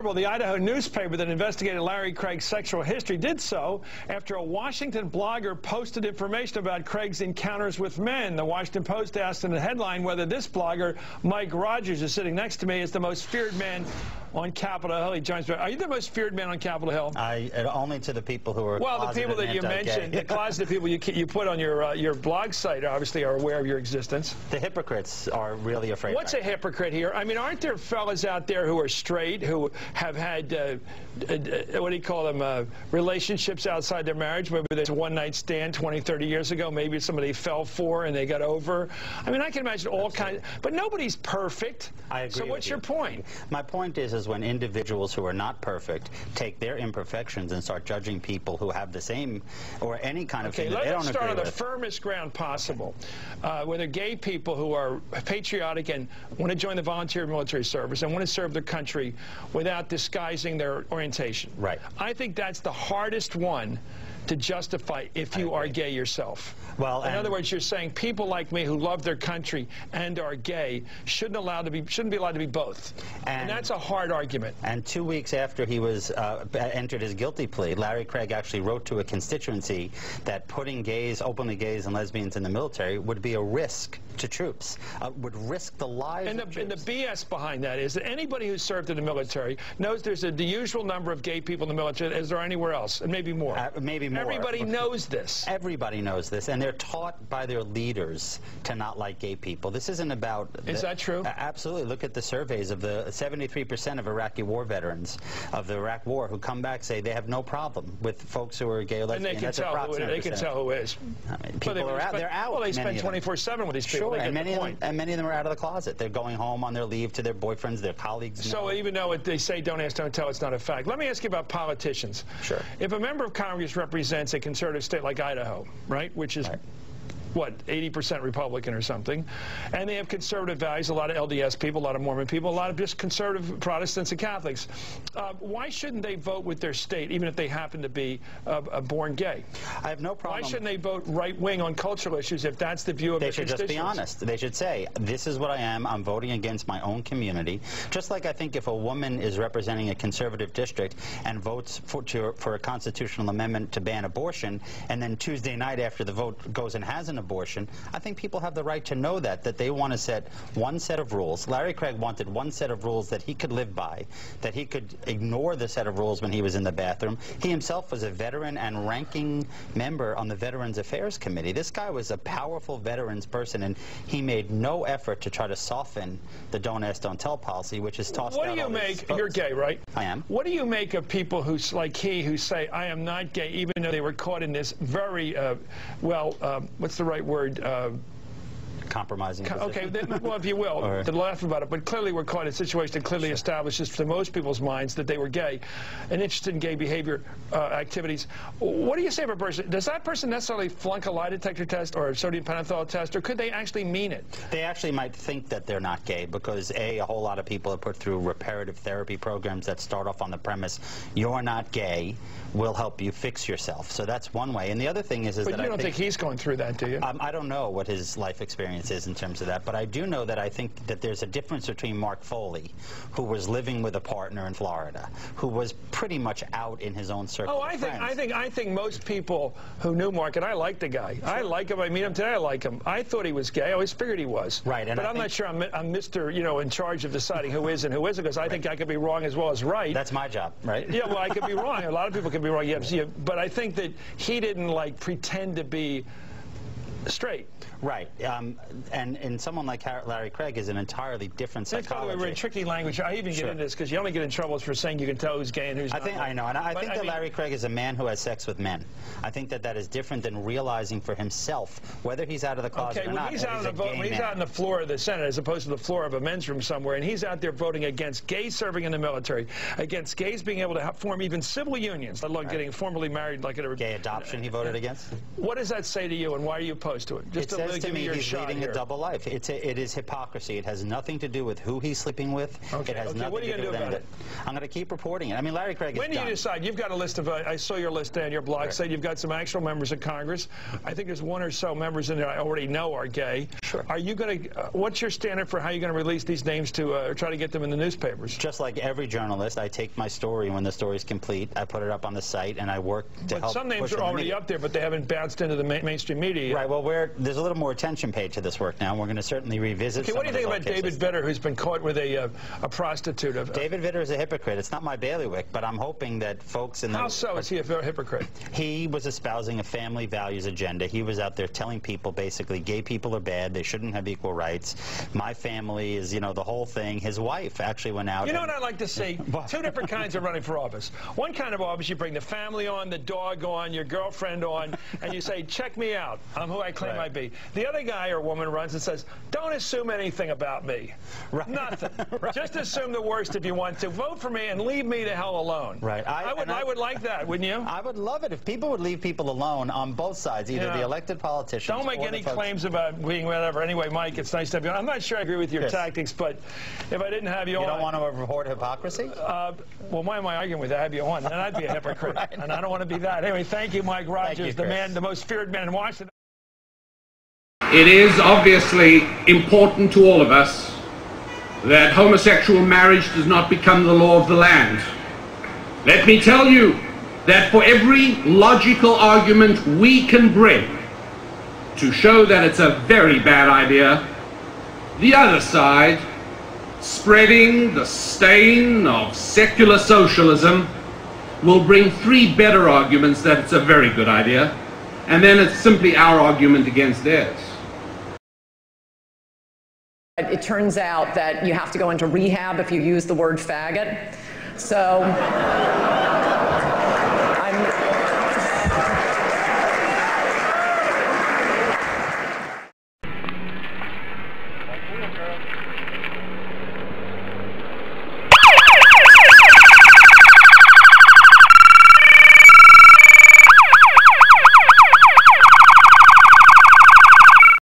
Well, the Idaho newspaper that investigated Larry Craig's sexual history did so after a Washington blogger posted information about Craig's encounters with men. The Washington Post asked in the headline whether this blogger, Mike Rogers, is sitting next to me, is the most feared man on Capitol Hill. He joins me. Are you the most feared man on Capitol Hill? Only to the people who are well, the people that you mentioned, the closeted people you put on your blog site obviously are aware of your existence. The hypocrites are really afraid. What's a hypocrite here? I mean, aren't there fellas out there who are straight, who have had, what do you call them, relationships outside their marriage? Maybe there's a one-night stand 20, 30 years ago. Maybe somebody fell for and they got over. I mean, I can imagine all kinds, but nobody's perfect. I agree. So what's your point? My point is when individuals who are not perfect take their imperfections and start judging people who have the same or any kind of thing that they don't agree with. Let's start on the firmest ground possible. Whether gay people who are patriotic and want to join the volunteer military service and want to serve their country without disguising their orientation. Right. I think that's the hardest one to justify if you are gay yourself. Well, in other words, you're saying people like me who love their country and are gay shouldn't be allowed to be both. And that's a hard argument. And 2 weeks after he was entered his guilty plea, Larry Craig actually wrote to a constituency that putting gays, openly gays and lesbians in the military would be a risk to troops, would risk the lives of troops. And the BS behind that is that anybody who served in the military knows there's the usual number of gay people in the military as there are anywhere else, and maybe more. Maybe more. Everybody knows this. Everybody knows this, and they're taught by their leaders to not like gay people. This isn't about... Is that true? Absolutely. Look at the surveys of the 73% of Iraqi war veterans of the Iraq War who come back say they have no problem with folks who are gay or lesbian. And they can tell who is. I mean, people are out. They're out. Well, they spend 24/7 with these people. Sure, and many of them are out of the closet. They're going home on their leave to their boyfriends, their colleagues. So even though they say don't ask, don't tell, it's not a fact. Let me ask you about politicians. Sure. If a member of Congress represents a conservative state like Idaho, right, which is... what, 80% Republican or something, and they have conservative values, a lot of LDS people, a lot of Mormon people, a lot of just conservative Protestants and Catholics. Why shouldn't they vote with their state, even if they happen to be born gay? I have no problem. Why shouldn't they vote right-wing on cultural issues if that's the view of their constituents? They should just be honest. They should say, this is what I am. I'm voting against my own community. Just like I think if a woman is representing a conservative district and votes for a constitutional amendment to ban abortion, and then Tuesday night after the vote goes and has an abortion, I think people have the right to know that they want to set one set of rules. Larry Craig wanted one set of rules that he could live by, that he could ignore the set of rules when he was in the bathroom. He himself was a veteran and ranking member on the Veterans Affairs Committee. This guy was a powerful veterans person, and he made no effort to try to soften the don't ask, don't tell policy, which is tossed out. What do you make, you're gay, right? I am. What do you make of people who, like he, who say, I am not gay, even though they were caught in this very, what's the right word? Compromising okay, well, if you will, to laugh about it, but clearly we're caught in a situation that clearly establishes to most people's minds that they were gay and interested in gay behavior activities. What do you say of a person? Does that person necessarily flunk a lie detector test or a sodium pentothal test, or could they actually mean it? They actually might think that they're not gay because, A, a whole lot of people are put through reparative therapy programs that start off on the premise, you're not gay, we'll help you fix yourself. So that's one way. And the other thing is that you don't think he's going through that, do you? I don't know what his life experience is in terms of that, but I do know that I think that there's a difference between Mark Foley, who was living with a partner in Florida, who was pretty much out in his own circle. Oh, I think most people who knew Mark, and I like the guy. Sure. I like him. I meet him today. I like him. I thought he was gay. I always figured he was. Right. And but I'm not sure I'm Mr. In charge of deciding who is and who isn't, because I think I could be wrong as well as right. That's my job, right? Yeah. Well, I could be wrong. A lot of people can be wrong. Yeah, but I think that he didn't pretend to be straight. Right. And someone like Larry Craig is an entirely different psychology. By the way, we're in tricky language. I even get into this because you only get in trouble for saying you can tell who's gay and who's not. I know. And I think that Larry Craig is a man who has sex with men. I think that is different than realizing for himself, whether he's out of the closet or not. When he's out on the floor of the Senate as opposed to the floor of a men's room somewhere, and he's out there voting against gays serving in the military, against gays being able to form even civil unions, let alone getting formally married like a... Gay adoption he voted against? What does that say to you, and why are you opposed? opposed to it? Just it says to give me your he's shot leading here. a double life. It is hypocrisy. It has nothing to do with who he's sleeping with. Okay. It has nothing What are you to do going to do with about it? I'm going to keep reporting it. I mean, Larry Craig is When do you done. decide? You've got a list of, I saw your list on your blog, Right. said you've got some actual members of Congress. I think there's one or so members in there I already know are gay. Sure. Are you going to, what's your standard for how you're going to release these names to try to get them in the newspapers? Just like every journalist, I take my story when the story is complete, I put it up on the site, and I work to help some names push it are in the already media. up there, but they haven't bounced into the mainstream media yet. Right, well, there's a little more attention paid to this work now, and we're going to certainly revisit Okay, some what do you think of about those old David cases. Vitter, who's been caught with a prostitute? David Vitter is a hypocrite. It's not my bailiwick, but I'm hoping that folks in the... How so is he a hypocrite? He was espousing a family values agenda. He was out there telling people, basically, gay people are bad, they shouldn't have equal rights. My family is, you know, the whole thing. His wife actually went out... You know what I'd like to see? Two different kinds of running for office. One kind of office, you bring the family on, the dog on, your girlfriend on, and you say, check me out. I'm who I claim I be. The other guy or woman runs and says, don't assume anything about me. Right. Nothing. Right. Just assume the worst if you want to. Vote for me and leave me the hell alone. Right. I would like that, wouldn't you? I would love it if people would leave people alone on both sides, either the elected politicians Don't make or any the folks. claims about being whatever. Anyway, Mike, it's nice to have you on. I'm not sure I agree with your Chris. tactics, but if I didn't have you on... You don't want to report hypocrisy? Well, why am I arguing with you? I have you on, and I'd be a hypocrite, Right. and I don't want to be that. Anyway, thank you, Mike Rogers, Thank you, the Chris. man, the most feared man in Washington. It is obviously important to all of us that homosexual marriage does not become the law of the land. Let me tell you that for every logical argument we can bring to show that it's a very bad idea, the other side, spreading the stain of secular socialism, will bring 3 better arguments that it's a very good idea, and then it's simply our argument against theirs. It turns out that you have to go into rehab if you use the word faggot. So